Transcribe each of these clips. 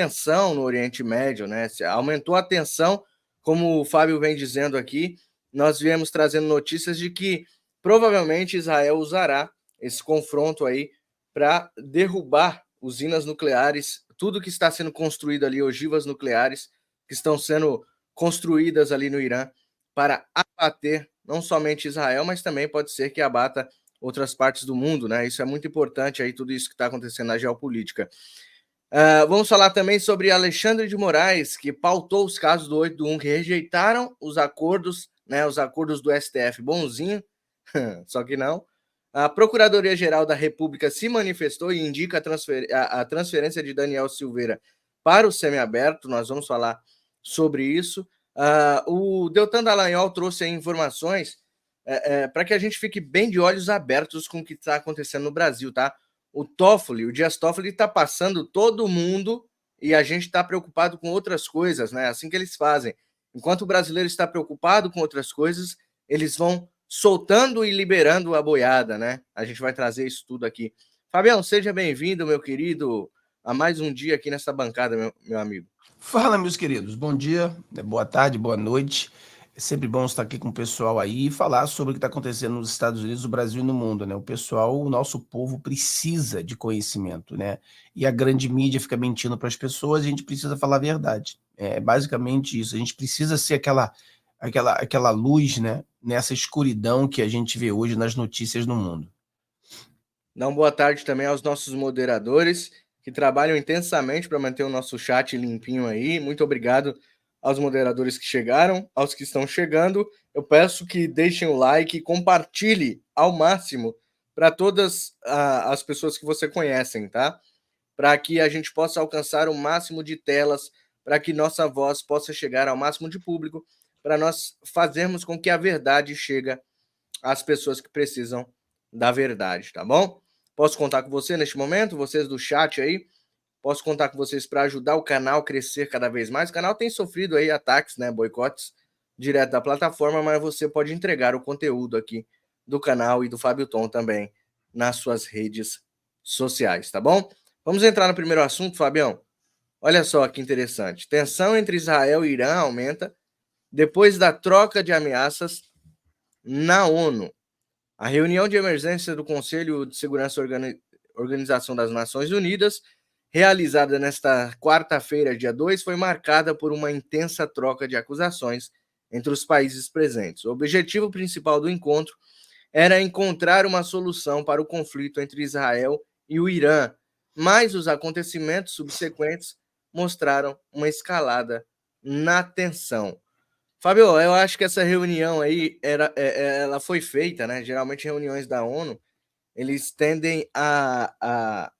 tensão no Oriente Médio, né? Aumentou a tensão, como o Fábio vem dizendo aqui. Nós viemos trazendo notícias de que provavelmente Israel usará esse confronto aí para derrubar usinas nucleares, tudo que está sendo construído ali, ogivas nucleares que estão sendo construídas ali no Irã para abater não somente Israel, mas também pode ser que abata outras partes do mundo, né? Isso é muito importante aí, tudo isso que está acontecendo na geopolítica. Vamos falar também sobre Alexandre de Moraes, que pautou os casos do 8 do 1, que rejeitaram os acordos, né, os acordos do STF bonzinho, só que não. A Procuradoria-Geral da República se manifestou e indica a transferência de Daniel Silveira para o semiaberto, nós vamos falar sobre isso. O Deltan Dallagnol trouxe aí informações para que a gente fique bem de olhos abertos com o que está acontecendo no Brasil, tá? O Toffoli, o Dias Toffoli está passando todo mundo e a gente está preocupado com outras coisas, né? Assim que eles fazem. Enquanto o brasileiro está preocupado com outras coisas, eles vão soltando e liberando a boiada, né? A gente vai trazer isso tudo aqui. Fabião, seja bem-vindo, meu querido, a mais um dia aqui nessa bancada, meu amigo. Fala, meus queridos. Bom dia, boa tarde, boa noite. É sempre bom estar aqui com o pessoal aí e falar sobre o que está acontecendo nos Estados Unidos, no Brasil e no mundo, né? O pessoal, o nosso povo precisa de conhecimento, né? E a grande mídia fica mentindo para as pessoas, e a gente precisa falar a verdade. É basicamente isso. A gente precisa ser aquela luz, né? Nessa escuridão que a gente vê hoje nas notícias no mundo. Dá uma boa tarde também aos nossos moderadores que trabalham intensamente para manter o nosso chat limpinho aí. Muito obrigado aos moderadores que chegaram, aos que estão chegando. Eu peço que deixem o like e compartilhe ao máximo para todas as pessoas que você conhecem, tá? Para que a gente possa alcançar o máximo de telas, para que nossa voz possa chegar ao máximo de público, para nós fazermos com que a verdade chegue às pessoas que precisam da verdade, tá bom? Posso contar com você neste momento, vocês do chat aí, posso contar com vocês para ajudar o canal a crescer cada vez mais. O canal tem sofrido aí ataques, né, boicotes direto da plataforma, mas você pode entregar o conteúdo aqui do canal e do Fábio Tom também nas suas redes sociais, tá bom? Vamos entrar no primeiro assunto, Fabião. Olha só que interessante. Tensão entre Israel e Irã aumenta depois da troca de ameaças na ONU. A reunião de emergência do Conselho de Segurança Organização das Nações Unidas, realizada nesta quarta-feira, dia 2, foi marcada por uma intensa troca de acusações entre os países presentes. O objetivo principal do encontro era encontrar uma solução para o conflito entre Israel e o Irã, mas os acontecimentos subsequentes mostraram uma escalada na tensão. Fábio, eu acho que essa reunião aí ela foi feita, né? Geralmente reuniões da ONU, eles tendem a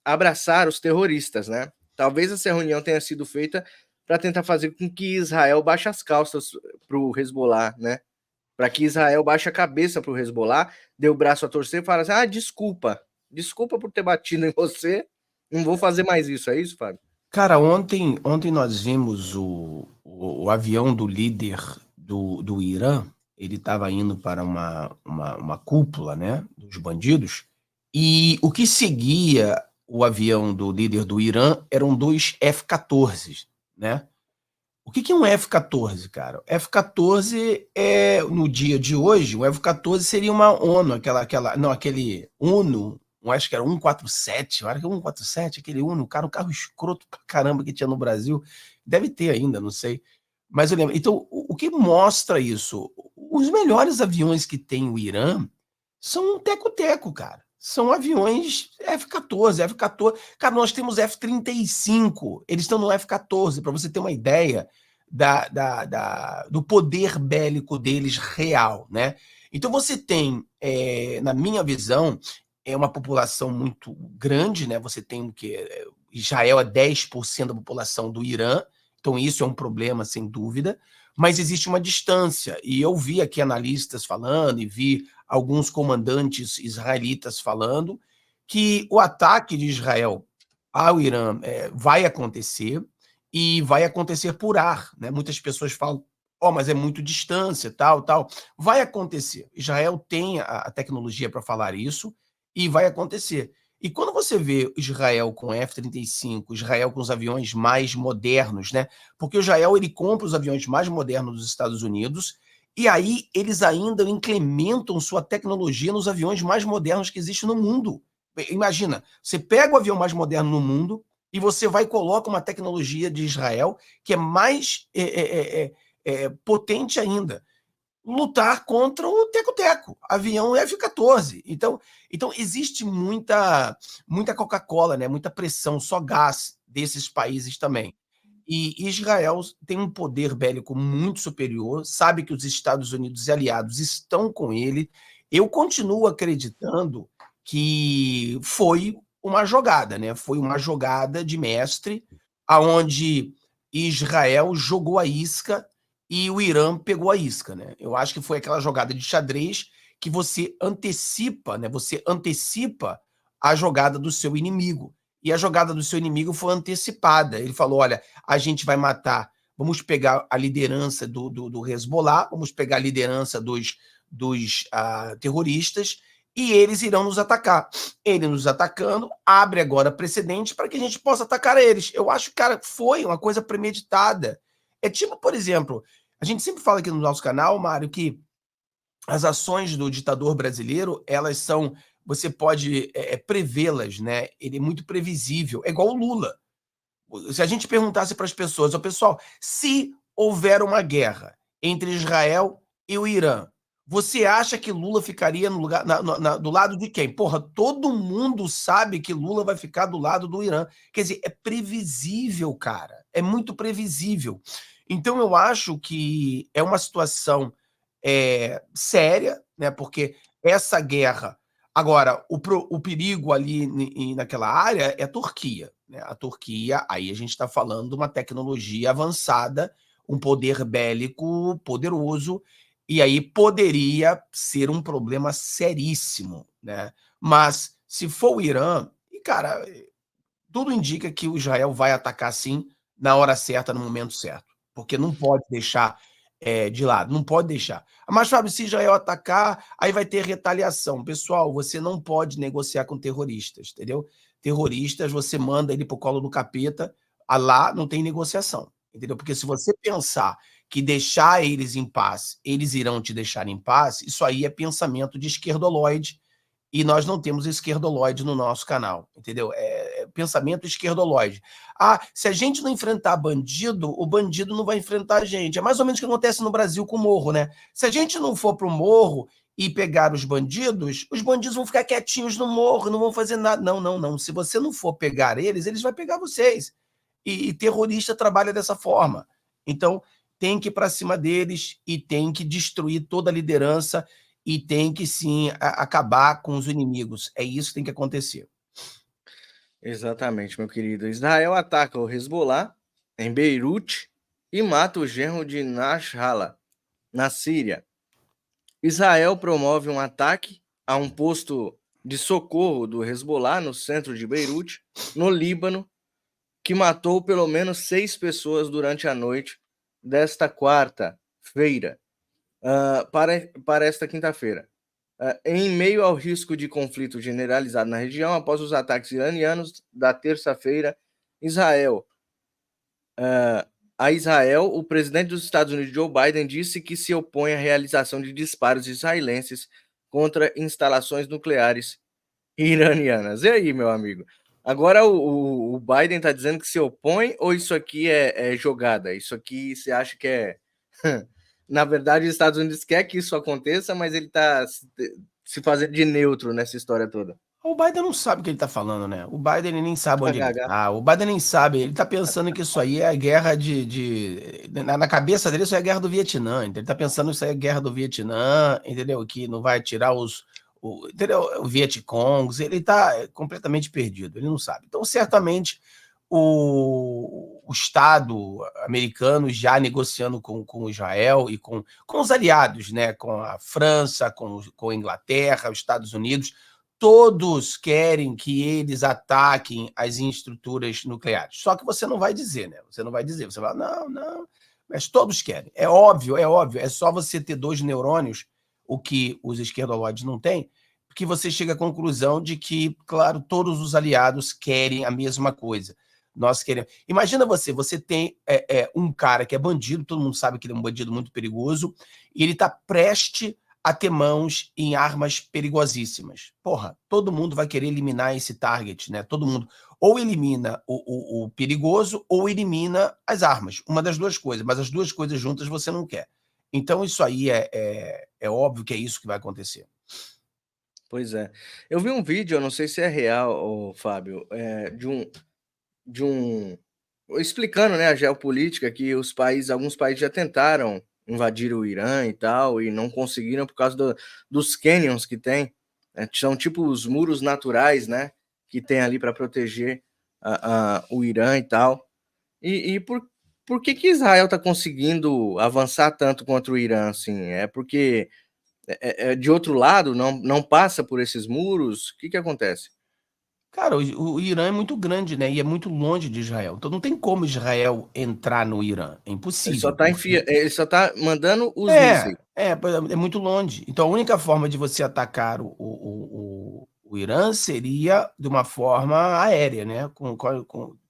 abraçar os terroristas, né? Talvez essa reunião tenha sido feita para tentar fazer com que Israel baixe as calças para o Hezbollah, né? Para que Israel baixe a cabeça para o Hezbollah, dê o braço a torcer e fale assim, desculpa por ter batido em você, não vou fazer mais isso, é isso, Fábio? Cara, ontem nós vimos o avião do líder do Irã. Ele estava indo para uma cúpula, né, dos bandidos, e o que seguia o avião do líder do Irã eram dois F-14, né? O que é um F-14, cara? F-14 é, no dia de hoje, o F-14 seria uma ONU, aquele UNO, eu acho que era 147, eu acho que é 147, aquele UNO, cara, um carro escroto pra caramba que tinha no Brasil. Deve ter ainda, não sei. Mas eu lembro. Então, o que mostra isso? Os melhores aviões que tem o Irã são um teco-teco, cara. São aviões F-14, F-14. Cara, nós temos F-35, eles estão no F-14, para você ter uma ideia do poder bélico deles real, né? Então você tem, na minha visão, é uma população muito grande, né? Você tem o que Israel é 10% da população do Irã, então isso é um problema, sem dúvida, mas existe uma distância, e eu vi aqui analistas falando, e vi alguns comandantes israelitas falando, que o ataque de Israel ao Irã vai acontecer, e vai acontecer por ar, né? Muitas pessoas falam, mas é muito distância, tal. Vai acontecer. Israel tem a tecnologia para falar isso, e vai acontecer. E quando você vê Israel com F-35, Israel com os aviões mais modernos, né? Porque o Israel ele compra os aviões mais modernos dos Estados Unidos e aí eles ainda implementam sua tecnologia nos aviões mais modernos que existem no mundo. Imagina, você pega o avião mais moderno no mundo e você vai e coloca uma tecnologia de Israel que é mais potente ainda. Lutar contra o teco-teco, avião F-14. Então existe muita Coca-Cola, né? Muita pressão, só gás desses países também. E Israel tem um poder bélico muito superior, sabe que os Estados Unidos e aliados estão com ele. Eu continuo acreditando que foi uma jogada, né? Foi uma jogada de mestre, aonde Israel jogou a isca e o Irã pegou a isca, né? Eu acho que foi aquela jogada de xadrez que você antecipa, né? Você antecipa a jogada do seu inimigo. E a jogada do seu inimigo foi antecipada. Ele falou: olha, a gente vai matar, vamos pegar a liderança do Hezbollah, vamos pegar a liderança dos terroristas e eles irão nos atacar. Ele nos atacando abre agora precedente para que a gente possa atacar eles. Eu acho que, cara, foi uma coisa premeditada. É tipo, por exemplo, a gente sempre fala aqui no nosso canal, Mário, que as ações do ditador brasileiro, elas são, você pode prevê-las, né? Ele é muito previsível. É igual o Lula. Se a gente perguntasse para as pessoas, ó, pessoal, se houver uma guerra entre Israel e o Irã, você acha que Lula ficaria no lugar, do lado de quem? Porra, todo mundo sabe que Lula vai ficar do lado do Irã. Quer dizer, é previsível, cara. É muito previsível. Então, eu acho que é uma situação séria, né? Porque essa guerra. Agora, o perigo ali naquela área é a Turquia. Né? A Turquia, aí a gente está falando de uma tecnologia avançada, um poder bélico poderoso, e aí poderia ser um problema seríssimo. Né? Mas se for o Irã, e cara, tudo indica que o Israel vai atacar sim na hora certa, no momento certo. Porque não pode deixar de lado, não pode deixar. Mas, Fábio, se Israel atacar, aí vai ter retaliação. Pessoal, você não pode negociar com terroristas, entendeu? Terroristas, você manda ele pro colo do capeta, lá não tem negociação, entendeu? Porque se você pensar que deixar eles em paz, eles irão te deixar em paz, isso aí é pensamento de esquerdoloide, e nós não temos esquerdoloide no nosso canal, entendeu? É pensamento esquerdoloide. Ah, se a gente não enfrentar bandido, o bandido não vai enfrentar a gente. É mais ou menos o que acontece no Brasil com o morro, né? Se a gente não for pro morro e pegar os bandidos vão ficar quietinhos no morro, não vão fazer nada. Não, não, não. Se você não for pegar eles, eles vão pegar vocês. E terrorista trabalha dessa forma. Então, tem que ir para cima deles e tem que destruir toda a liderança e tem que, sim, acabar com os inimigos. É isso que tem que acontecer. Exatamente, meu querido. Israel ataca o Hezbollah em Beirute e mata o genro de Nasrallah, na Síria. Israel promove um ataque a um posto de socorro do Hezbollah no centro de Beirute, no Líbano, que matou pelo menos 6 pessoas durante a noite desta quarta-feira, para esta quinta-feira. Em meio ao risco de conflito generalizado na região, após os ataques iranianos da terça-feira, a Israel, o presidente dos Estados Unidos, Joe Biden, disse que se opõe à realização de disparos israelenses contra instalações nucleares iranianas. E aí, meu amigo? Agora o Biden está dizendo que se opõe ou isso aqui é jogada? Isso aqui você acha que é... Na verdade, os Estados Unidos quer que isso aconteça, mas ele está se fazendo de neutro nessa história toda. O Biden não sabe o que ele tá falando, né? O Biden ele nem sabe onde ele tá. O Biden nem sabe. Ele tá pensando que isso aí é a guerra na cabeça dele, isso é a guerra do Vietnã. Então, ele tá pensando que isso aí é a guerra do Vietnã, entendeu? Que não vai tirar entendeu? O Vietcongs. Ele tá completamente perdido. Ele não sabe. Então, certamente, o Estado americano já negociando com Israel e com os aliados, né? Com a França, com a Inglaterra, os Estados Unidos, todos querem que eles ataquem as estruturas nucleares. Só que você não vai dizer, né? Você não vai dizer, você vai falar, não, não, mas todos querem. É óbvio, é só você ter 2 neurônios, o que os esquerdoloides não têm, que você chega à conclusão de que, claro, todos os aliados querem a mesma coisa. Nós queremos. Imagina você tem um cara que é bandido, todo mundo sabe que ele é um bandido muito perigoso, e ele está prestes a ter mãos em armas perigosíssimas. Porra, todo mundo vai querer eliminar esse target, né? Todo mundo ou elimina o perigoso ou elimina as armas. Uma das duas coisas, mas as duas coisas juntas você não quer. Então, isso aí é óbvio que é isso que vai acontecer. Pois é. Eu vi um vídeo, eu não sei se é real, ô Fábio, de um explicando, né, a geopolítica que alguns países já tentaram invadir o Irã e tal, e não conseguiram por causa dos canyons que tem. São tipo os muros naturais, né, que tem ali para proteger o Irã e tal. E por que Israel está conseguindo avançar tanto contra o Irã, assim? É porque de outro lado, não passa por esses muros? O que acontece? Cara, o Irã é muito grande, né? E é muito longe de Israel. Então não tem como Israel entrar no Irã. É impossível, porque Ele só tá mandando os mísseis. é muito longe. Então a única forma de você atacar o Irã seria de uma forma aérea, né? Com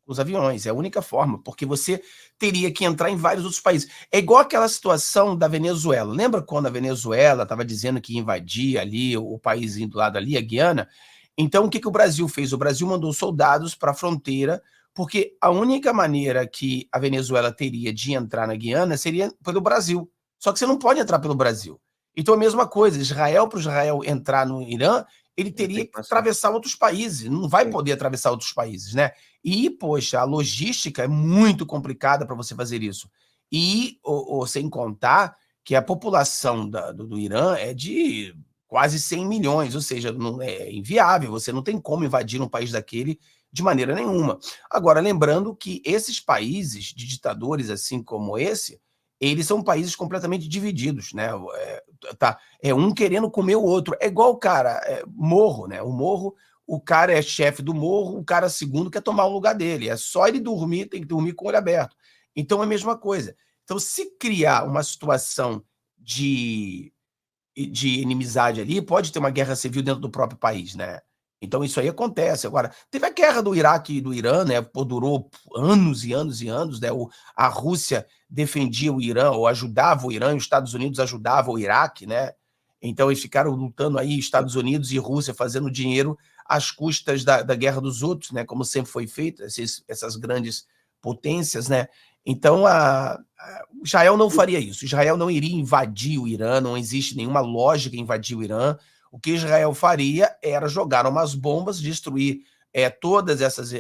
os aviões. É a única forma, porque você teria que entrar em vários outros países. É igual aquela situação da Venezuela. Lembra quando a Venezuela estava dizendo que ia invadir ali o país do lado ali, a Guiana? Então, o que o Brasil fez? O Brasil mandou soldados para a fronteira, porque a única maneira que a Venezuela teria de entrar na Guiana seria pelo Brasil. Só que você não pode entrar pelo Brasil. Então, a mesma coisa, para Israel entrar no Irã, ele teria Tem que que passar. atravessar outros países, não vai Sim. poder atravessar outros países, né? E, poxa, a logística é muito complicada para você fazer isso. E, sem contar que a população do Irã é de quase 100 milhões, ou seja, não é inviável, você não tem como invadir um país daquele de maneira nenhuma. Agora, lembrando que esses países de ditadores assim como esse, eles são países completamente divididos, né? É um querendo comer o outro. É igual, cara, morro, né? O morro, o cara é chefe do morro, o cara segundo quer tomar o lugar dele. É só ele dormir, tem que dormir com o olho aberto. Então é a mesma coisa. Então, se criar uma situação de de inimizade ali, pode ter uma guerra civil dentro do próprio país, né? Então isso aí acontece. Agora, teve a guerra do Iraque e do Irã, né? Pô, durou anos e anos e anos, né? A Rússia defendia o Irã, ou ajudava o Irã, e os Estados Unidos ajudavam o Iraque, né? Então eles ficaram lutando aí, Estados Unidos e Rússia, fazendo dinheiro às custas da guerra dos outros, né? Como sempre foi feito, essas grandes potências, né? Então, Israel não faria isso. Israel não iria invadir o Irã, não existe nenhuma lógica em invadir o Irã. O que Israel faria era jogar umas bombas, destruir todas essas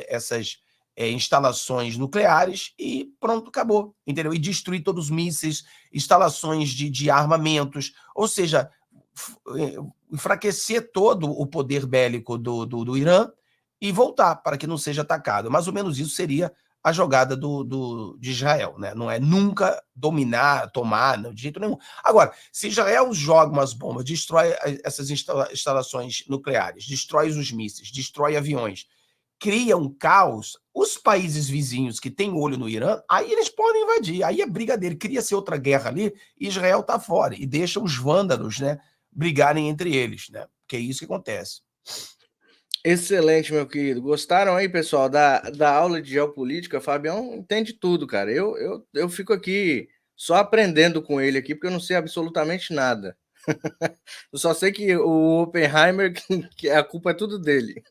instalações nucleares e pronto, acabou. Entendeu? E destruir todos os mísseis, instalações de armamentos, ou seja, enfraquecer todo o poder bélico do Irã e voltar para que não seja atacado. Mais ou menos isso seria a jogada de Israel, né? Não é nunca dominar, tomar, não, de jeito nenhum. Agora, se Israel joga umas bombas, destrói essas instalações nucleares, destrói os mísseis, destrói aviões, cria um caos, os países vizinhos que têm olho no Irã, aí eles podem invadir, aí é briga dele, cria-se outra guerra ali, e Israel está fora, e deixa os vândalos, né, brigarem entre eles, né? Que é isso que acontece. Excelente, meu querido. Gostaram aí, pessoal, da aula de geopolítica? Fabião entende tudo, cara. Eu fico aqui só aprendendo com ele aqui, porque eu não sei absolutamente nada. Eu só sei que o Oppenheimer, que a culpa é tudo dele.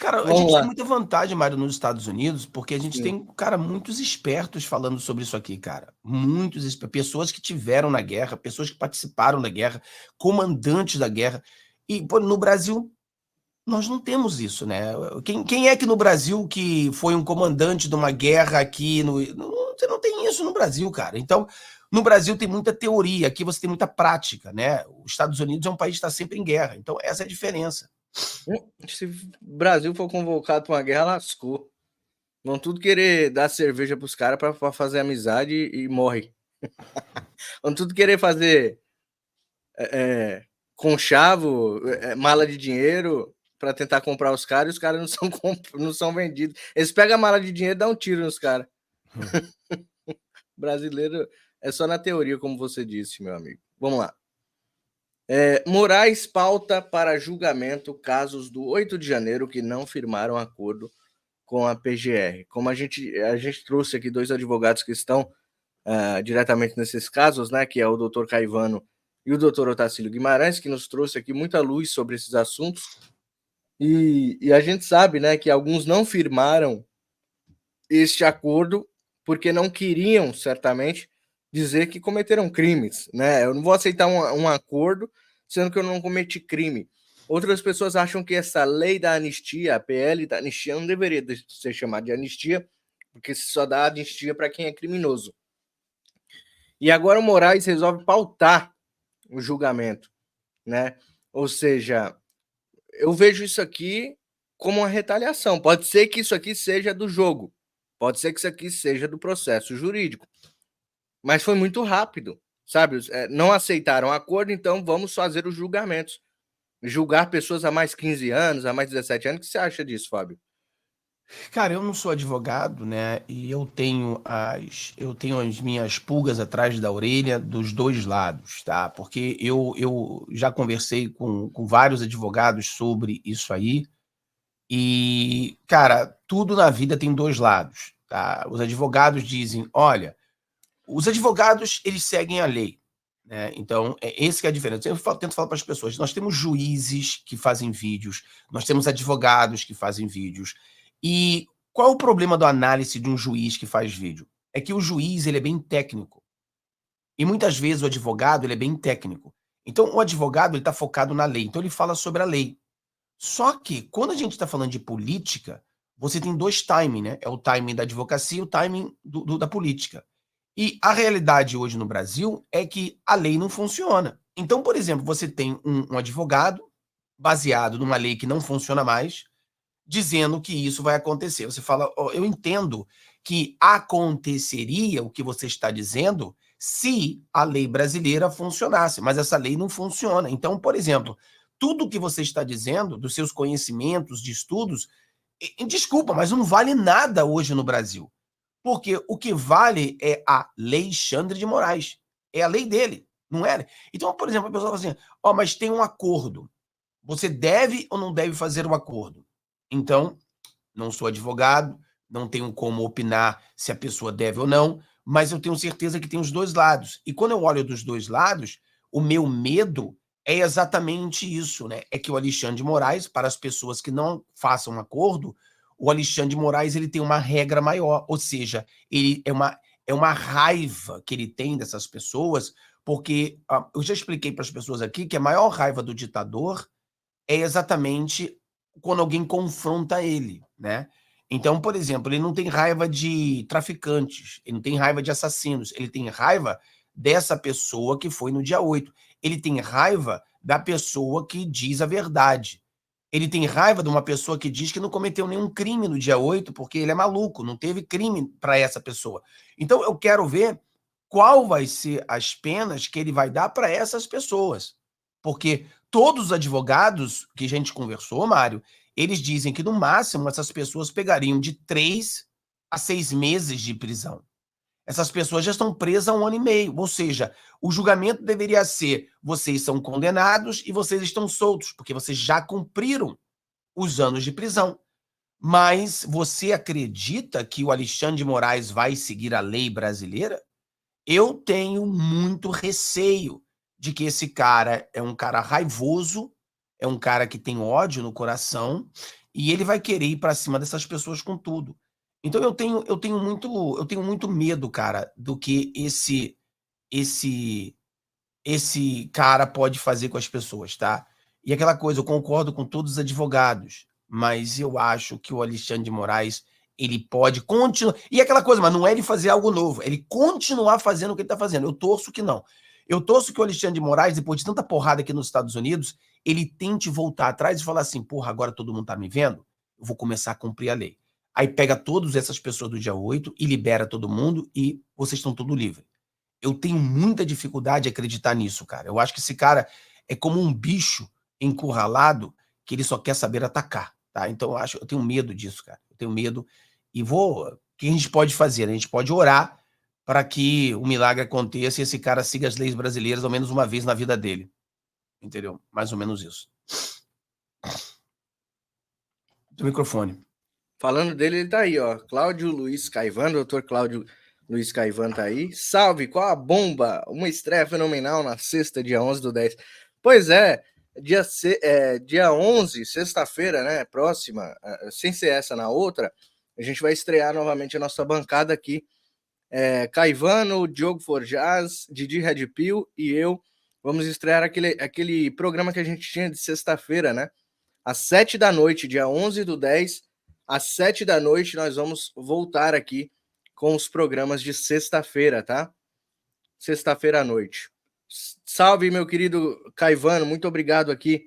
Cara, a Vamos gente tem lá. muita vantagem, Mário, nos Estados Unidos, porque a gente Sim. tem, cara, muitos espertos falando sobre isso aqui, cara. Pessoas que tiveram na guerra, pessoas que participaram da guerra, comandantes da guerra. E, pô, no Brasil, nós não temos isso, né? Quem é que no Brasil que foi um comandante de uma guerra aqui você não tem isso no Brasil, cara. Então, no Brasil tem muita teoria, aqui você tem muita prática, né? Os Estados Unidos é um país que está sempre em guerra. Então, essa é a diferença. Se o Brasil for convocado para uma guerra, lascou. Vão tudo querer dar cerveja pros caras para fazer amizade e morre. Vão tudo querer fazer conchavo, mala de dinheiro para tentar comprar os caras e os caras não são vendidos. Eles pegam a mala de dinheiro e dão um tiro nos caras. Brasileiro é só na teoria, como você disse, meu amigo. Vamos lá. Moraes pauta para julgamento casos do 8 de janeiro que não firmaram acordo com a PGR. Como a gente trouxe aqui dois advogados que estão diretamente nesses casos, né, que é o doutor Caivano e o doutor Otacílio Guimarães, que nos trouxe aqui muita luz sobre esses assuntos. E a gente sabe, né, que alguns não firmaram este acordo porque não queriam, certamente, dizer que cometeram crimes, né? Eu não vou aceitar um acordo sendo que eu não cometi crime. Outras pessoas acham que essa lei da anistia, a PL da anistia, não deveria ser chamada de anistia, porque só dá anistia para quem é criminoso. E agora o Moraes resolve pautar o julgamento, né? Ou seja, eu vejo isso aqui como uma retaliação. Pode ser que isso aqui seja do jogo, pode ser que isso aqui seja do processo jurídico, mas foi muito rápido, sabe? Não aceitaram o acordo, então vamos fazer os julgamentos. Julgar pessoas há mais 15 anos, há mais 17 anos. O que você acha disso, Fábio? Cara, eu não sou advogado, né? E eu tenho as minhas pulgas atrás da orelha dos dois lados, tá? Porque eu já conversei com vários advogados sobre isso aí. E, cara, tudo na vida tem dois lados, tá? Os advogados dizem, olha, os advogados, eles seguem a lei, né? Então, esse que é a diferença. Tento falar para as pessoas, nós temos juízes que fazem vídeos, nós temos advogados que fazem vídeos. E qual é o problema da análise de um juiz que faz vídeo? É que o juiz, ele é bem técnico. E muitas vezes o advogado, ele é bem técnico. Então, o advogado, ele está focado na lei. Então, ele fala sobre a lei. Só que, quando a gente está falando de política, você tem dois timing, né? É o timing da advocacia e o timing da política. E a realidade hoje no Brasil é que a lei não funciona. Então, por exemplo, você tem um advogado baseado numa lei que não funciona mais, dizendo que isso vai acontecer. Você fala, oh, eu entendo que aconteceria o que você está dizendo se a lei brasileira funcionasse, mas essa lei não funciona. Então, por exemplo, tudo que você está dizendo, dos seus conhecimentos, de estudos, desculpa, mas não vale nada hoje no Brasil. Porque o que vale é a Lei Alexandre de Moraes. É a lei dele, não é? Então, por exemplo, a pessoa fala assim, ó, oh, mas tem um acordo. Você deve ou não deve fazer um acordo? Então, não sou advogado, não tenho como opinar se a pessoa deve ou não, mas eu tenho certeza que tem os dois lados. E quando eu olho dos dois lados, o meu medo é exatamente isso, né? É que o Alexandre de Moraes, para as pessoas que não façam um acordo, o Alexandre de Moraes ele tem uma regra maior, ou seja, ele é uma raiva que ele tem dessas pessoas, porque eu já expliquei para as pessoas aqui que a maior raiva do ditador é exatamente quando alguém confronta ele, né? Então, por exemplo, ele não tem raiva de traficantes, ele não tem raiva de assassinos, ele tem raiva dessa pessoa que foi no dia 8. Ele tem raiva da pessoa que diz a verdade. Ele tem raiva de uma pessoa que diz que não cometeu nenhum crime no dia 8 porque ele é maluco, não teve crime para essa pessoa. Então, eu quero ver qual vai ser as penas que ele vai dar para essas pessoas. Porque todos os advogados que a gente conversou, Mário, eles dizem que no máximo essas pessoas pegariam de 3 a 6 meses de prisão. Essas pessoas já estão presas há 1 ano e meio, ou seja, o julgamento deveria ser: vocês são condenados e vocês estão soltos, porque vocês já cumpriram os anos de prisão. Mas você acredita que o Alexandre de Moraes vai seguir a lei brasileira? Eu tenho muito receio de que esse cara é um cara raivoso, é um cara que tem ódio no coração e ele vai querer ir para cima dessas pessoas com tudo. Então eu tenho muito medo, cara, do que esse esse cara pode fazer com as pessoas, tá? E aquela coisa, eu concordo com todos os advogados, mas eu acho que o Alexandre de Moraes, ele pode continuar. E aquela coisa, mas não é ele fazer algo novo, é ele continuar fazendo o que ele está fazendo. Eu torço que não. Eu torço que o Alexandre de Moraes, depois de tanta porrada aqui nos Estados Unidos, ele tente voltar atrás e falar assim: porra, agora todo mundo tá me vendo, eu vou começar a cumprir a lei. Aí pega todas essas pessoas do dia 8 e libera todo mundo e vocês estão tudo livre. Eu tenho muita dificuldade de acreditar nisso, cara. Eu acho que esse cara é como um bicho encurralado que ele só quer saber atacar, tá? Então eu tenho medo disso, cara. Eu tenho medo e o que a gente pode fazer? A gente pode orar para que o milagre aconteça e esse cara siga as leis brasileiras ao menos uma vez na vida dele. entendeu? Mais ou menos isso. Do microfone. Falando dele, ele tá aí, ó. Cláudio Luiz Caivan, doutor Cláudio Luiz Caivan tá aí. Salve, qual a bomba? Uma estreia fenomenal na sexta, dia 11/10. Pois é, dia 11, sexta-feira, né, próxima, sem ser essa na outra, a gente vai estrear novamente a nossa bancada aqui. Caivano, Diogo Forjaz, Didi Red Pill e eu vamos estrear aquele programa que a gente tinha de sexta-feira, né? Às 7 da noite, dia 11/10, às 7 da noite, nós vamos voltar aqui com os programas de sexta-feira, tá? Sexta-feira à noite. Salve, meu querido Caivano, muito obrigado aqui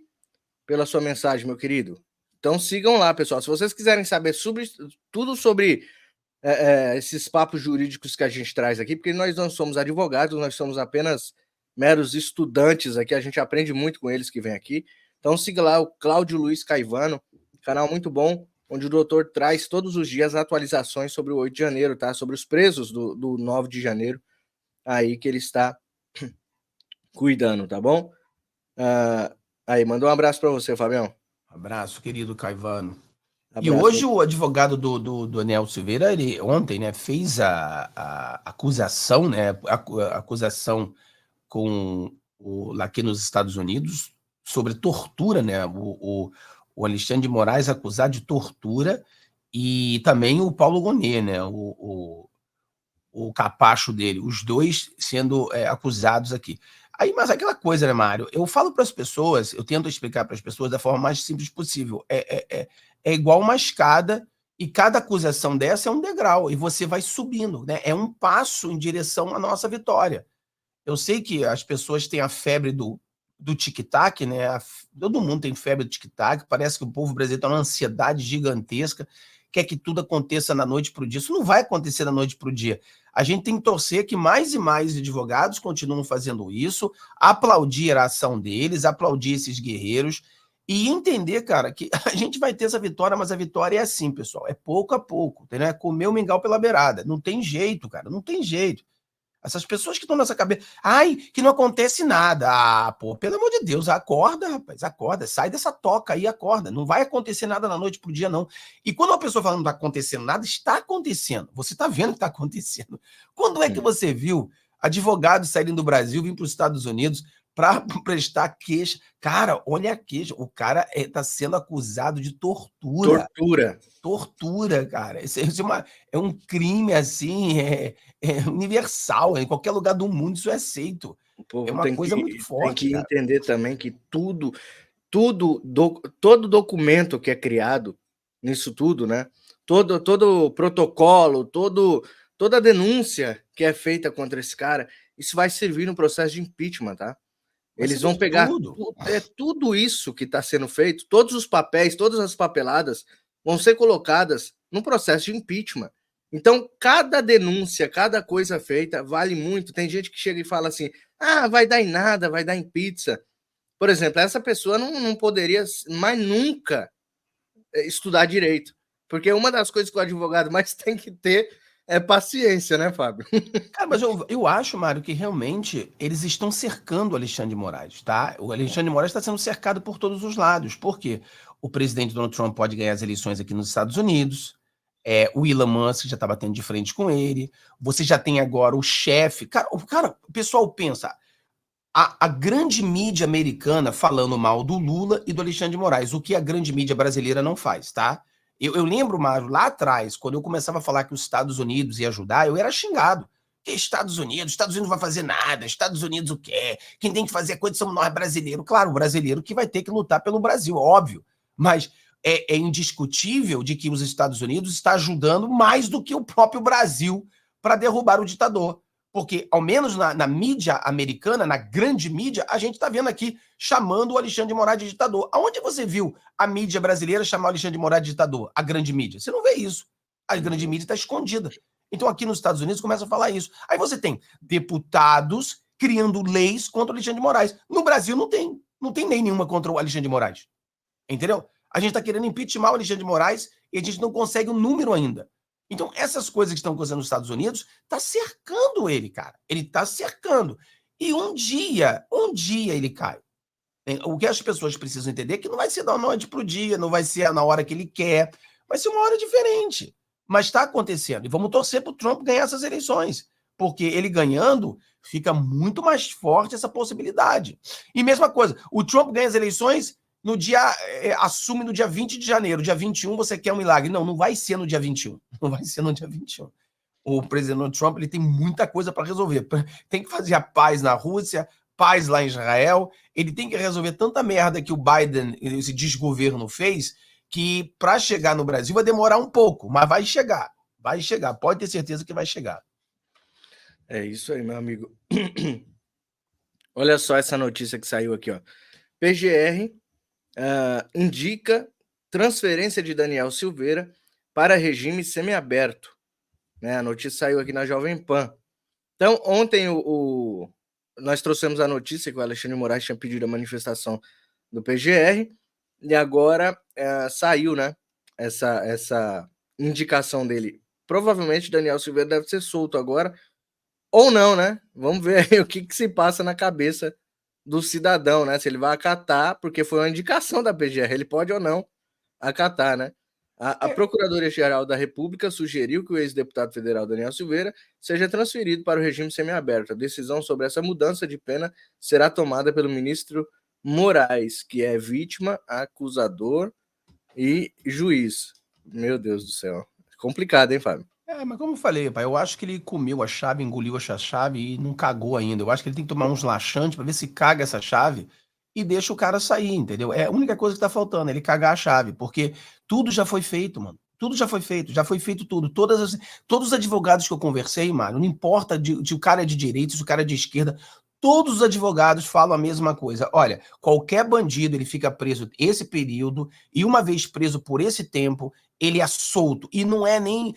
pela sua mensagem, meu querido. Então sigam lá, pessoal. Se vocês quiserem saber tudo sobre esses papos jurídicos que a gente traz aqui, porque nós não somos advogados, nós somos apenas meros estudantes aqui, a gente aprende muito com eles que vêm aqui. Então siga lá o Cláudio Luiz Caivano, canal muito bom, onde o doutor traz todos os dias atualizações sobre o 8 de janeiro, tá? Sobre os presos do 9 de janeiro, aí que ele está cuidando, tá bom? Aí, mandou um abraço para você, Fabião. Abraço, querido Caivano. Abraço. E hoje o advogado do Anel Silveira, ele ontem, né, fez a acusação, né, a acusação lá aqui nos Estados Unidos sobre tortura, né, o Alexandre de Moraes acusado de tortura e também o Paulo Gonet, né, o capacho dele, os dois sendo acusados aqui. Aí, mas aquela coisa, né, Mário? Eu falo para as pessoas, eu tento explicar para as pessoas da forma mais simples possível. É igual uma escada e cada acusação dessa é um degrau e você vai subindo, né? É um passo em direção à nossa vitória. Eu sei que as pessoas têm a febre do tic-tac, né? Todo mundo tem febre do tic-tac, parece que o povo brasileiro está numa ansiedade gigantesca, quer que tudo aconteça da noite para o dia. Isso não vai acontecer da noite para o dia. A gente tem que torcer que mais e mais advogados continuem fazendo isso, aplaudir a ação deles, aplaudir esses guerreiros e entender, cara, que a gente vai ter essa vitória, mas a vitória é assim, pessoal, é pouco a pouco, entendeu? É comer o mingau pela beirada. Não tem jeito, cara, não tem jeito. Essas pessoas que estão nessa cabeça, ai, que não acontece nada. Ah, pô, pelo amor de Deus, acorda, rapaz, acorda, sai dessa toca aí, acorda. Não vai acontecer nada da noite pro dia, não. E quando uma pessoa fala não está acontecendo nada, está acontecendo. Você está vendo que está acontecendo. Quando é que você viu advogados saírem do Brasil, vir para os Estados Unidos para prestar queixa? Cara, olha a queixa. O cara está sendo acusado de tortura. Tortura, cara. Isso é um crime, assim, universal. Em qualquer lugar do mundo isso é aceito. O povo é uma coisa muito forte, tem que entender também que todo documento que é criado nisso tudo, né? Todo protocolo, toda denúncia que é feita contra esse cara, isso vai servir no processo de impeachment, tá? Eles vão pegar tudo isso que está sendo feito, todos os papéis, todas as papeladas vão ser colocadas no processo de impeachment. Então, cada denúncia, cada coisa feita vale muito. Tem gente que chega e fala assim, vai dar em nada, vai dar em pizza. Por exemplo, essa pessoa não poderia mais nunca estudar direito. Porque uma das coisas que o advogado mais tem que ter é paciência, né, Fábio? Cara, mas eu acho, Mário, que realmente eles estão cercando o Alexandre de Moraes, tá? O Alexandre de Moraes está sendo cercado por todos os lados. Por quê? O presidente Donald Trump pode ganhar as eleições aqui nos Estados Unidos, o Elon Musk já está batendo de frente com ele, você já tem agora o chefe. Cara, o pessoal pensa, a grande mídia americana falando mal do Lula e do Alexandre de Moraes, o que a grande mídia brasileira não faz, tá? Eu lembro, Mário, lá atrás, quando eu começava a falar que os Estados Unidos ia ajudar, eu era xingado. Que Estados Unidos não vai fazer nada, Estados Unidos o quê? Quem tem que fazer a coisa somos nós brasileiros. Claro, o brasileiro que vai ter que lutar pelo Brasil, óbvio. Mas é indiscutível de que os Estados Unidos está ajudando mais do que o próprio Brasil para derrubar o ditador. Porque, ao menos na mídia americana, na grande mídia, a gente está vendo aqui chamando o Alexandre de Moraes de ditador. Aonde você viu a mídia brasileira chamar o Alexandre de Moraes de ditador? A grande mídia. Você não vê isso. A grande mídia está escondida. Então, aqui nos Estados Unidos, começa a falar isso. Aí você tem deputados criando leis contra o Alexandre de Moraes. No Brasil, não tem. Não tem lei nenhuma contra o Alexandre de Moraes. Entendeu? A gente está querendo impeachment o Alexandre de Moraes e a gente não consegue um número ainda. Então, essas coisas que estão acontecendo nos Estados Unidos, tá cercando ele, cara. Ele tá cercando. E um dia ele cai. O que as pessoas precisam entender é que não vai ser da noite para o dia, não vai ser na hora que ele quer, vai ser uma hora diferente. Mas está acontecendo. E vamos torcer para o Trump ganhar essas eleições, porque ele ganhando, fica muito mais forte essa possibilidade. E mesma coisa, o Trump ganha as eleições no dia, assume no dia 20 de janeiro, dia 21 você quer um milagre. Não, não vai ser no dia 21. Não vai ser no dia 21. O presidente Trump ele tem muita coisa para resolver. Tem que fazer a paz na Rússia, paz lá em Israel. Ele tem que resolver tanta merda que o Biden, esse desgoverno, fez, que para chegar no Brasil vai demorar um pouco, mas vai chegar. Vai chegar, pode ter certeza que vai chegar. É isso aí, meu amigo. Olha só essa notícia que saiu aqui, ó. PGR indica transferência de Daniel Silveira para regime semiaberto. Né? A notícia saiu aqui na Jovem Pan. Então, ontem nós trouxemos a notícia que o Alexandre de Moraes tinha pedido a manifestação do PGR e agora saiu, né, essa indicação dele. Provavelmente Daniel Silveira deve ser solto agora, ou não, né? Vamos ver aí o que se passa na cabeça do cidadão, né? Se ele vai acatar, porque foi uma indicação da PGR, ele pode ou não acatar, né? A Procuradoria-Geral da República sugeriu que o ex-deputado federal Daniel Silveira seja transferido para o regime semiaberto. A decisão sobre essa mudança de pena será tomada pelo ministro Moraes, que é vítima, acusador e juiz. Meu Deus do céu. Complicado, hein, Fábio? Mas como eu falei, pai, eu acho que ele comeu a chave, engoliu essa chave e não cagou ainda. Eu acho que ele tem que tomar uns laxantes para ver se caga essa chave e deixa o cara sair, entendeu? É a única coisa que tá faltando, ele cagar a chave, porque tudo já foi feito, mano. Tudo já foi feito tudo. Todos os advogados que eu conversei, mano, não importa se o cara é de direita, se o cara é de esquerda, todos os advogados falam a mesma coisa. Olha, qualquer bandido, ele fica preso esse período e uma vez preso por esse tempo, ele é solto. E não é nem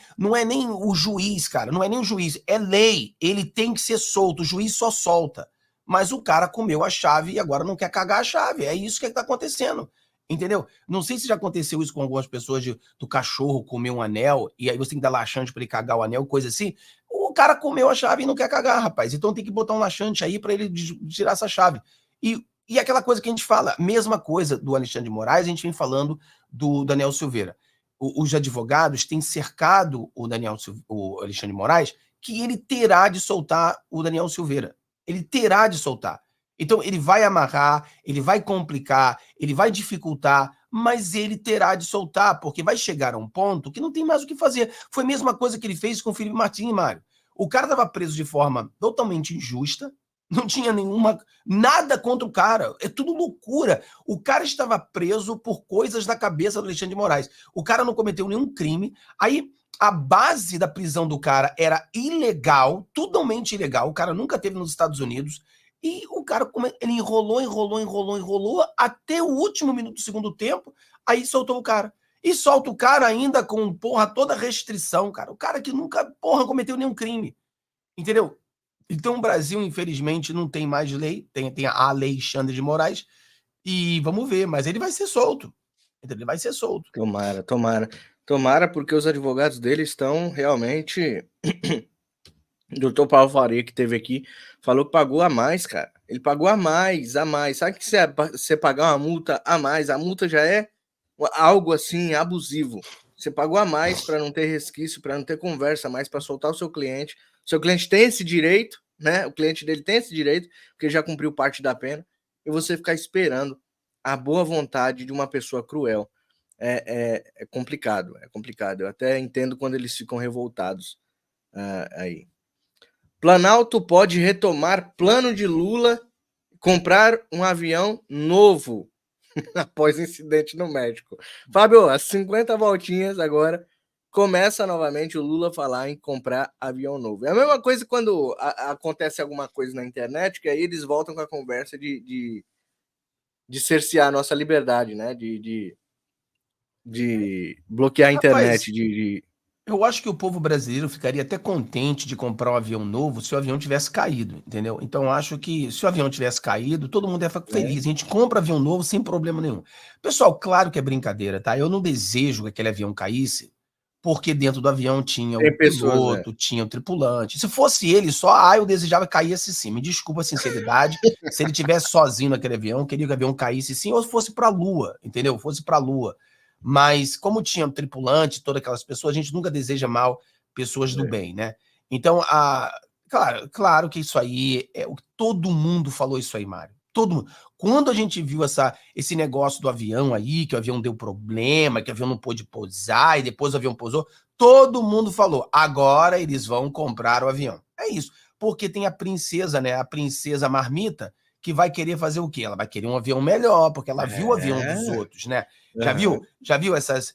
o juiz, cara, não é nem o juiz, é lei. Ele tem que ser solto, o juiz só solta. Mas o cara comeu a chave e agora não quer cagar a chave. É isso que está acontecendo. Entendeu? Não sei se já aconteceu isso com algumas pessoas do cachorro comer um anel e aí você tem que dar laxante para ele cagar o anel, coisa assim. O cara comeu a chave e não quer cagar, rapaz. Então tem que botar um laxante aí para ele tirar essa chave. E aquela coisa que a gente fala, mesma coisa do Alexandre de Moraes, a gente vem falando do Daniel Silveira. Os advogados têm cercado o Alexandre de Moraes que ele terá de soltar o Daniel Silveira. Ele terá de soltar. Então, ele vai amarrar, ele vai complicar, ele vai dificultar, mas ele terá de soltar, porque vai chegar a um ponto que não tem mais o que fazer. Foi a mesma coisa que ele fez com o Felipe Martins, Mário. O cara estava preso de forma totalmente injusta, não tinha nada contra o cara, é tudo loucura. O cara estava preso por coisas da cabeça do Alexandre de Moraes. O cara não cometeu nenhum crime, aí a base da prisão do cara era ilegal, totalmente ilegal, o cara nunca teve nos Estados Unidos, e o cara ele enrolou até o último minuto do segundo tempo, aí soltou o cara. E solta o cara ainda com, porra, toda restrição, cara. O cara que nunca, porra, cometeu nenhum crime. Entendeu? Então o Brasil, infelizmente, não tem mais lei. Tem a Alexandre de Moraes. E vamos ver, mas ele vai ser solto. Ele vai ser solto. Tomara, tomara. Tomara, porque os advogados dele estão realmente... O doutor Paulo Faria, que teve aqui, falou que pagou a mais, cara. Ele pagou a mais, a mais. Sabe que você pagar uma multa a mais, a multa já é algo assim abusivo. Você pagou a mais para não ter resquício, para não ter conversa mais, para soltar o seu cliente. O seu cliente tem esse direito, né? O cliente dele tem esse direito, porque já cumpriu parte da pena, e você ficar esperando a boa vontade de uma pessoa cruel. É complicado, é complicado. Eu até entendo quando eles ficam revoltados aí. Planalto pode retomar plano de Lula comprar um avião novo após incidente no México. Fábio, as 50 voltinhas agora começa novamente o Lula falar em comprar avião novo. É a mesma coisa quando acontece alguma coisa na internet, que aí eles voltam com a conversa de cercear a nossa liberdade, né? De bloquear a internet, Eu acho que o povo brasileiro ficaria até contente de comprar um avião novo se o avião tivesse caído, entendeu? Então eu acho que se o avião tivesse caído, todo mundo ia ficar feliz. A gente compra avião novo sem problema nenhum. Pessoal, claro que é brincadeira, tá? Eu não desejo que aquele avião caísse, porque dentro do avião tinha Tem o pessoas, piloto, tinha o tripulante. Se fosse ele só, eu desejava que caísse sim. Me desculpa a sinceridade. Se ele tivesse sozinho naquele avião, eu queria que o avião caísse sim, ou fosse para a Lua, entendeu? Fosse para a Lua. Mas como tinha um tripulante, todas aquelas pessoas, a gente nunca deseja mal pessoas do bem, né? Então, claro que isso aí, todo mundo falou isso aí, Mário. Todo mundo. Quando a gente viu esse negócio do avião aí, que o avião deu problema, que o avião não pôde pousar, e depois o avião pousou, todo mundo falou, agora eles vão comprar o avião. É isso. Porque tem a princesa, né? A princesa Marmita, que vai querer fazer o quê? Ela vai querer um avião melhor, porque ela viu o avião dos outros, né? Já viu? Já viu essas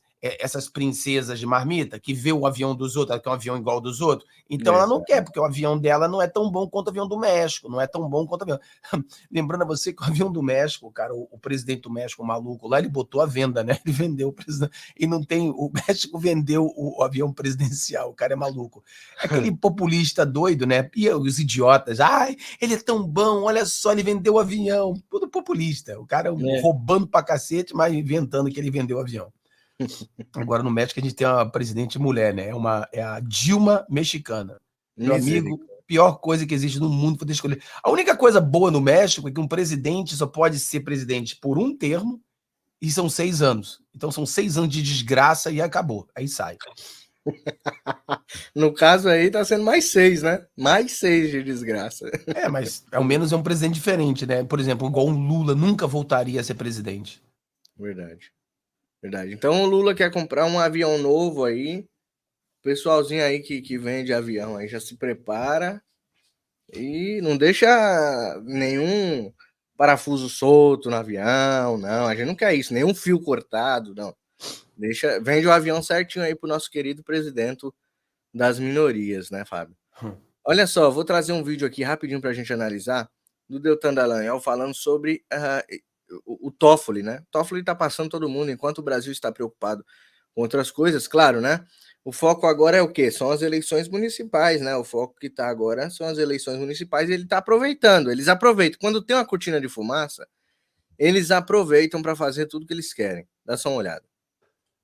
princesas de Marmita que vê o avião dos outros, ela quer um avião igual ao dos outros? Então ela não quer, porque o avião dela não é tão bom quanto o avião do México, não é tão bom quanto o avião. Lembrando a você que o avião do México, cara, o presidente do México, o maluco lá, ele botou à venda, né? Ele vendeu o presidente. E não tem. O México vendeu o avião presidencial, o cara é maluco. É aquele populista doido, né? E os idiotas. Ai, ele é tão bom, olha só, ele vendeu o avião. Tudo populista. O cara roubando pra cacete, mas inventando que ele vendeu o avião. Agora no México a gente tem uma presidente mulher, né? É a Dilma mexicana. Meu amigo, pior coisa que existe no mundo poder escolher. A única coisa boa no México é que um presidente só pode ser presidente por um termo e são 6 anos. Então são 6 anos de desgraça e acabou. Aí sai. No caso aí tá sendo mais 6, né? Mais 6 de desgraça. Mas ao menos é um presidente diferente, né? Por exemplo, igual o Lula nunca voltaria a ser presidente. Verdade. Então o Lula quer comprar um avião novo aí. O pessoalzinho aí que vende avião aí já se prepara e não deixa nenhum parafuso solto no avião, não. A gente não quer isso, nenhum fio cortado, não. Vende o avião certinho aí pro nosso querido presidente das minorias, né, Fábio? Olha só, vou trazer um vídeo aqui rapidinho pra gente analisar do Deltan Dallagnol falando sobre o Toffoli, né? O Toffoli tá passando todo mundo, enquanto o Brasil está preocupado com outras coisas, claro, né? O foco agora é o quê? São as eleições municipais, né? O foco que tá agora são as eleições municipais e ele tá aproveitando. Eles aproveitam. Quando tem uma cortina de fumaça, eles aproveitam para fazer tudo que eles querem. Dá só uma olhada.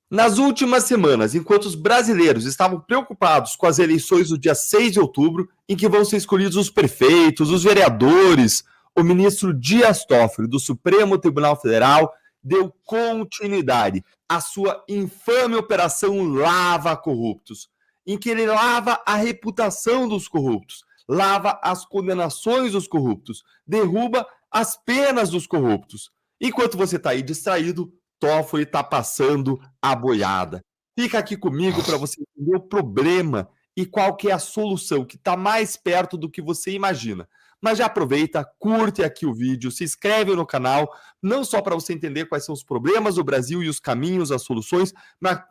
Nas últimas semanas, enquanto os brasileiros estavam preocupados com as eleições do dia 6 de outubro, em que vão ser escolhidos os prefeitos, os vereadores, o ministro Dias Toffoli, do Supremo Tribunal Federal, deu continuidade à sua infame operação Lava Corruptos, em que ele lava a reputação dos corruptos, lava as condenações dos corruptos, derruba as penas dos corruptos. Enquanto você está aí distraído, Toffoli está passando a boiada. Fica aqui comigo para você entender o problema e qual que é a solução, que está mais perto do que você imagina. Mas já aproveita, curte aqui o vídeo, se inscreve no canal, não só para você entender quais são os problemas do Brasil e os caminhos, as soluções,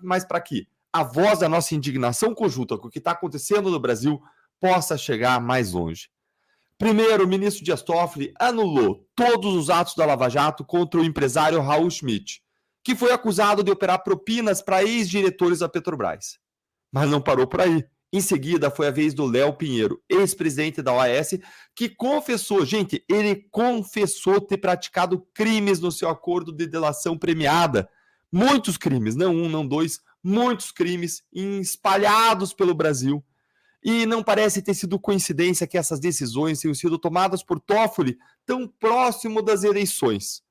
mas para que a voz da nossa indignação conjunta com o que está acontecendo no Brasil possa chegar mais longe. Primeiro, o ministro Dias Toffoli anulou todos os atos da Lava Jato contra o empresário Raul Schmitt, que foi acusado de operar propinas para ex-diretores da Petrobras. Mas não parou por aí. Em seguida, foi a vez do Léo Pinheiro, ex-presidente da OAS, que confessou, gente, ele confessou ter praticado crimes no seu acordo de delação premiada. Muitos crimes, não um, não dois, muitos crimes espalhados pelo Brasil. E não parece ter sido coincidência que essas decisões tenham sido tomadas por Toffoli tão próximo das eleições.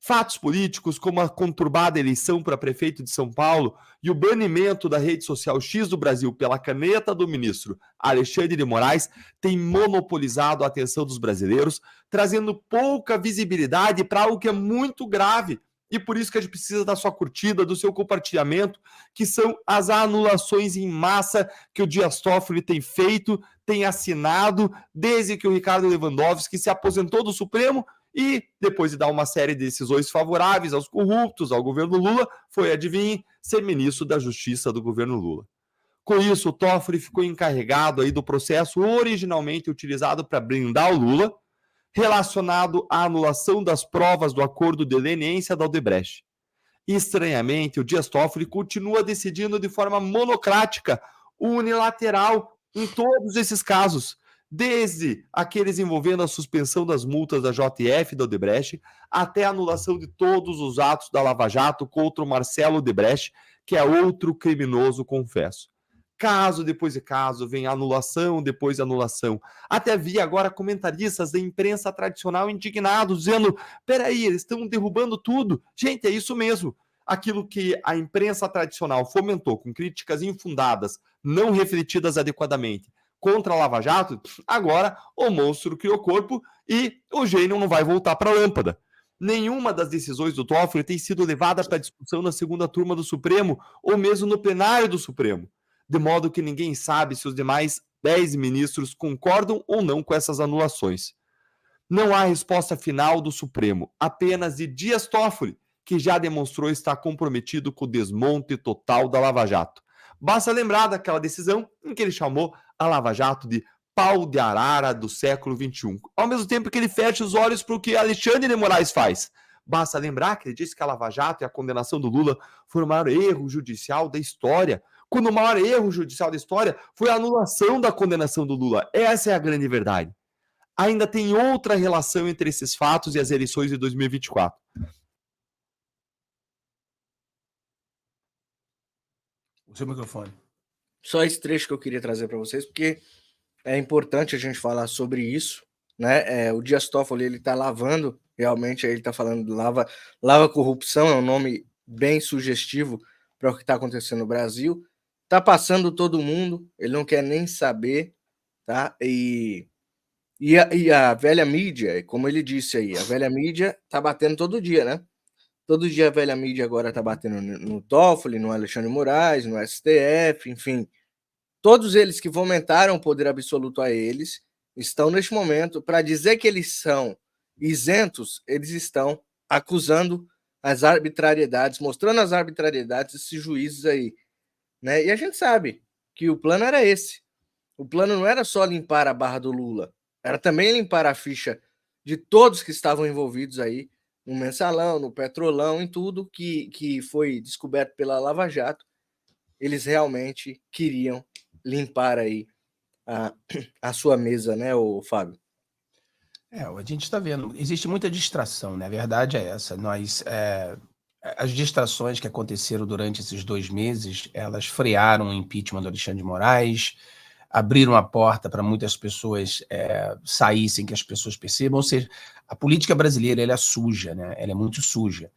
Fatos políticos, como a conturbada eleição para prefeito de São Paulo e o banimento da rede social X do Brasil pela caneta do ministro Alexandre de Moraes, têm monopolizado a atenção dos brasileiros, trazendo pouca visibilidade para algo que é muito grave. E por isso que a gente precisa da sua curtida, do seu compartilhamento, que são as anulações em massa que o Dias Toffoli tem feito, tem assinado, desde que o Ricardo Lewandowski se aposentou do Supremo e, depois de dar uma série de decisões favoráveis aos corruptos, ao governo Lula, foi, adivinhe, ser ministro da Justiça do governo Lula. Com isso, o Toffoli ficou encarregado aí do processo originalmente utilizado para blindar o Lula, relacionado à anulação das provas do acordo de leniência da Odebrecht. Estranhamente, o Dias Toffoli continua decidindo de forma monocrática, unilateral, em todos esses casos, desde aqueles envolvendo a suspensão das multas da JF e da Odebrecht, até a anulação de todos os atos da Lava Jato contra o Marcelo Odebrecht, que é outro criminoso, confesso. Caso depois de caso, vem anulação, depois anulação. Até vi agora comentaristas da imprensa tradicional indignados, dizendo, peraí, eles estão derrubando tudo. Gente, é isso mesmo. Aquilo que a imprensa tradicional fomentou com críticas infundadas, não refletidas adequadamente, contra a Lava Jato, agora o monstro criou corpo e o gênio não vai voltar para a lâmpada. Nenhuma das decisões do Toffoli tem sido levada para discussão na segunda turma do Supremo ou mesmo no plenário do Supremo, de modo que ninguém sabe se os demais 10 ministros concordam ou não com essas anulações. Não há resposta final do Supremo, apenas de Dias Toffoli, que já demonstrou estar comprometido com o desmonte total da Lava Jato. Basta lembrar daquela decisão em que ele chamou a Lava Jato de pau de arara do século XXI, ao mesmo tempo que ele fecha os olhos para o que Alexandre de Moraes faz. Basta lembrar que ele disse que a Lava Jato e a condenação do Lula foram o maior erro judicial da história, quando o maior erro judicial da história foi a anulação da condenação do Lula. Essa é a grande verdade. Ainda tem outra relação entre esses fatos e as eleições de 2024. O seu microfone. Só esse trecho que eu queria trazer para vocês, porque é importante a gente falar sobre isso, né? O Dias Toffoli, ele tá lavando, realmente, ele tá falando lava corrupção, é um nome bem sugestivo para o que está acontecendo no Brasil. Tá passando todo mundo, ele não quer nem saber, tá? E a velha mídia, como ele disse aí, a velha mídia tá batendo todo dia, né? Todo dia a velha mídia agora tá batendo no Toffoli, no Alexandre de Moraes, no STF, enfim. Todos eles que fomentaram o poder absoluto a eles estão neste momento, para dizer que eles são isentos, eles estão acusando as arbitrariedades, mostrando as arbitrariedades desses juízes aí, né? E a gente sabe que o plano era esse. O plano não era só limpar a barra do Lula, era também limpar a ficha de todos que estavam envolvidos aí no Mensalão, no Petrolão, em tudo que foi descoberto pela Lava Jato. Eles realmente queriam limpar aí a sua mesa, né, o Fábio? A gente está vendo, existe muita distração, né? A verdade é essa. As distrações que aconteceram durante esses 2 meses, elas frearam o impeachment do Alexandre de Moraes, abriram a porta para muitas pessoas sair sem que as pessoas percebam. Ou seja, a política brasileira ela é suja, né? Ela é muito suja.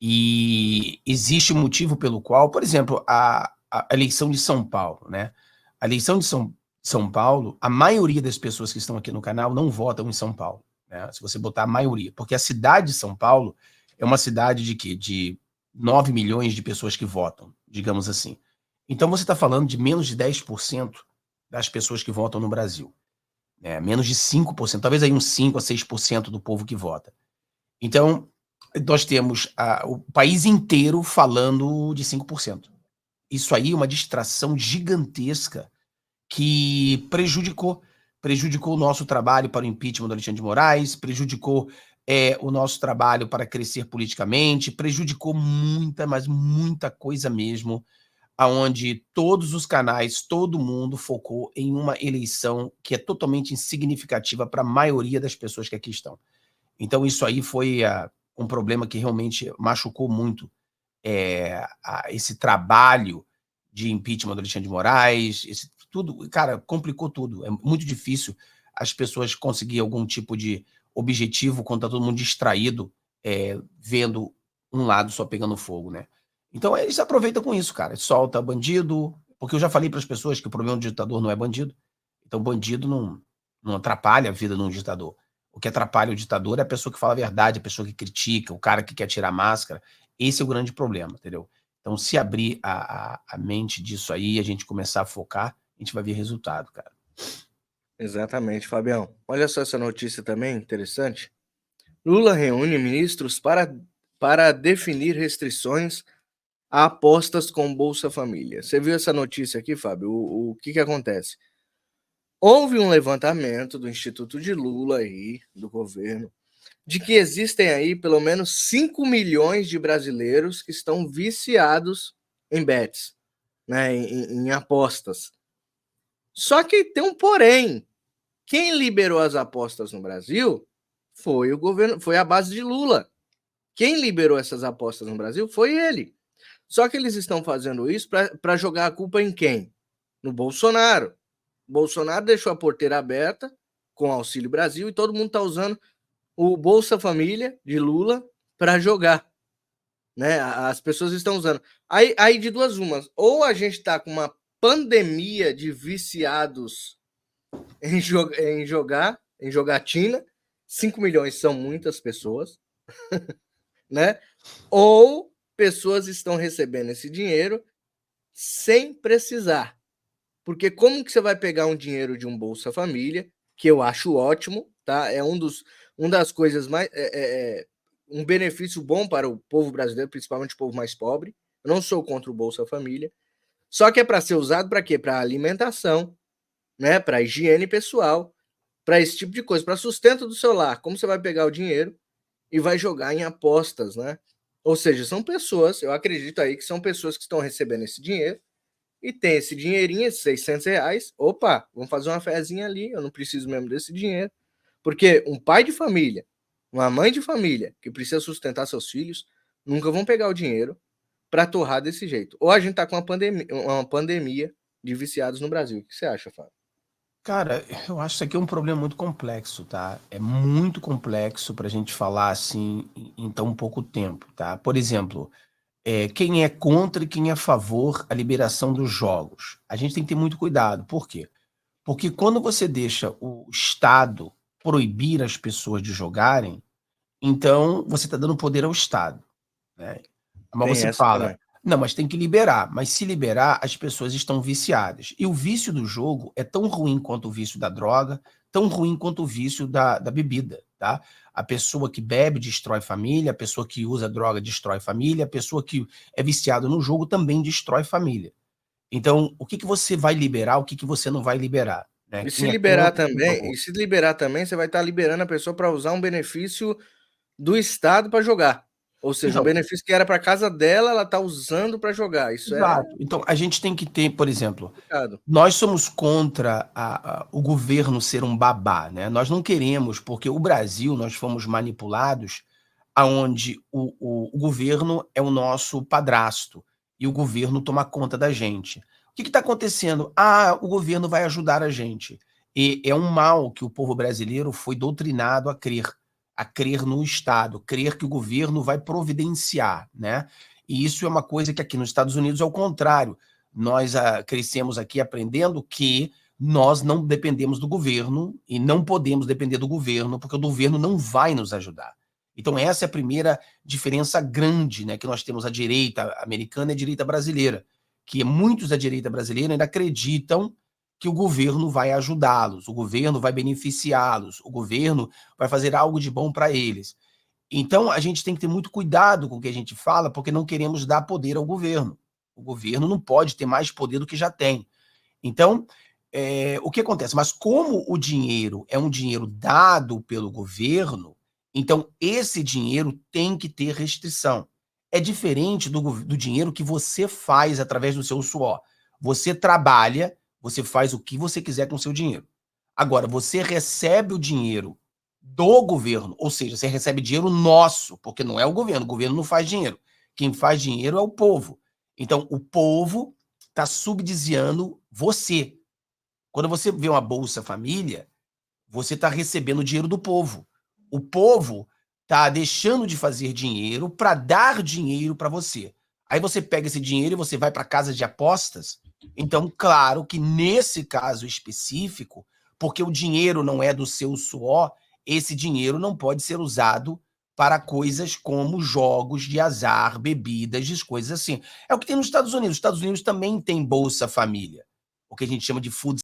E existe um motivo pelo qual, por exemplo, a eleição de São Paulo, né? A eleição de São Paulo, a maioria das pessoas que estão aqui no canal não votam em São Paulo, né? Se você botar a maioria, porque a cidade de São Paulo é uma cidade de quê? De 9 milhões de pessoas que votam, digamos assim. Então você está falando de menos de 10% das pessoas que votam no Brasil, né? Menos de 5%, talvez aí uns 5 a 6% do povo que vota. Então, nós temos o país inteiro falando de 5%. Isso aí é uma distração gigantesca que prejudicou o nosso trabalho para o impeachment do Alexandre de Moraes, prejudicou o nosso trabalho para crescer politicamente, prejudicou mas muita coisa mesmo, aonde todos os canais, todo mundo focou em uma eleição que é totalmente insignificativa para a maioria das pessoas que aqui estão. Então isso aí foi um problema que realmente machucou muito esse trabalho de impeachment do Alexandre de Moraes, tudo, cara, complicou tudo. É muito difícil as pessoas conseguirem algum tipo de objetivo quando tá todo mundo distraído, vendo um lado só pegando fogo, né? Então eles aproveitam com isso, cara. Solta bandido, porque eu já falei para as pessoas que o problema do ditador não é bandido. Então bandido não atrapalha a vida de um ditador. O que atrapalha o ditador é a pessoa que fala a verdade, a pessoa que critica, o cara que quer tirar máscara. Esse é o grande problema, entendeu? Então, se abrir a mente disso aí, a gente começar a focar, a gente vai ver resultado, cara. Exatamente, Fabião. Olha só essa notícia também interessante. Lula reúne ministros para definir restrições a apostas com Bolsa Família. Você viu essa notícia aqui, Fábio? O que acontece? Houve um levantamento do Instituto de Lula aí, do governo, de que existem aí pelo menos 5 milhões de brasileiros que estão viciados em bets, né, em apostas. Só que tem um porém. Quem liberou as apostas no Brasil foi o governo, foi a base de Lula. Quem liberou essas apostas no Brasil foi ele. Só que eles estão fazendo isso para jogar a culpa em quem? No Bolsonaro. O Bolsonaro deixou a porteira aberta com o Auxílio Brasil e todo mundo está usando o Bolsa Família de Lula para jogar. Né? As pessoas estão usando. Aí de duas umas. Ou a gente está com uma pandemia de viciados em jogatina. 5 milhões são muitas pessoas. Né? Ou pessoas estão recebendo esse dinheiro sem precisar. Porque como que você vai pegar um dinheiro de um Bolsa Família, que eu acho ótimo, tá? É uma das coisas mais... um benefício bom para o povo brasileiro, principalmente o povo mais pobre. Eu não sou contra o Bolsa Família. Só que é para ser usado para quê? Para alimentação, né? Para higiene pessoal, para esse tipo de coisa, para sustento do seu lar. Como você vai pegar o dinheiro e vai jogar em apostas, né? Ou seja, são pessoas, eu acredito aí que são pessoas que estão recebendo esse dinheiro e tem esse dinheirinho, esses 600 reais. Opa, vamos fazer uma fezinha ali, eu não preciso mesmo desse dinheiro. Porque um pai de família, uma mãe de família que precisa sustentar seus filhos, nunca vão pegar o dinheiro para torrar desse jeito. Ou a gente tá com uma pandemia de viciados no Brasil. O que você acha, Fábio? Cara, eu acho que isso aqui é um problema muito complexo, tá? É muito complexo para a gente falar assim em tão pouco tempo, tá? Por exemplo, quem é contra e quem é a favor a liberação dos jogos? A gente tem que ter muito cuidado. Por quê? Porque quando você deixa o Estado proibir as pessoas de jogarem, então você está dando poder ao Estado, né? Mas Tem você essa fala, também. não, mas tem que liberar. Mas se liberar, as pessoas estão viciadas. E o vício do jogo é tão ruim quanto o vício da droga, tão ruim quanto o vício da bebida, tá? A pessoa que bebe destrói família, a pessoa que usa droga destrói família, a pessoa que é viciada no jogo também destrói família. Então, o que você vai liberar, o que você não vai liberar, né? E se Quem é liberar contra, quem é a também, favor. você vai estar liberando a pessoa para usar um benefício do Estado para jogar. Ou seja, um Então, benefício que era para casa dela, ela está usando para jogar. Isso é exato. Então, a gente tem que ter, por exemplo, complicado. nós somos contra o governo ser um babá, né? Nós não queremos, porque o Brasil, nós fomos manipulados aonde o governo é o nosso padrasto e o governo toma conta da gente. O que está acontecendo? O governo vai ajudar a gente. E é um mal que o povo brasileiro foi doutrinado a crer no Estado, crer que o governo vai providenciar, né? E isso é uma coisa que aqui nos Estados Unidos é o contrário. Nós crescemos aqui aprendendo que nós não dependemos do governo e não podemos depender do governo, porque o governo não vai nos ajudar. Então essa é a primeira diferença grande, né, que nós temos a direita americana e a direita brasileira, que muitos da direita brasileira ainda acreditam que o governo vai ajudá-los, o governo vai beneficiá-los, o governo vai fazer algo de bom para eles. Então a gente tem que ter muito cuidado com o que a gente fala, porque não queremos dar poder ao governo. O governo não pode ter mais poder do que já tem. Então, o que acontece? Mas como o dinheiro é um dinheiro dado pelo governo, então esse dinheiro tem que ter restrição. É diferente do dinheiro que você faz através do seu suor. Você trabalha, você faz o que você quiser com o seu dinheiro. Agora, você recebe o dinheiro do governo, ou seja, você recebe dinheiro nosso, porque não é o governo não faz dinheiro. Quem faz dinheiro é o povo. Então, o povo está subsidiando você. Quando você vê uma Bolsa Família, você está recebendo dinheiro do povo. O povo está deixando de fazer dinheiro para dar dinheiro para você. Aí você pega esse dinheiro e você vai para casa de apostas. Então, claro que nesse caso específico, porque o dinheiro não é do seu suor, esse dinheiro não pode ser usado para coisas como jogos de azar, bebidas, coisas assim. É o que tem nos Estados Unidos. Os Estados Unidos também tem Bolsa Família, o que a gente chama de food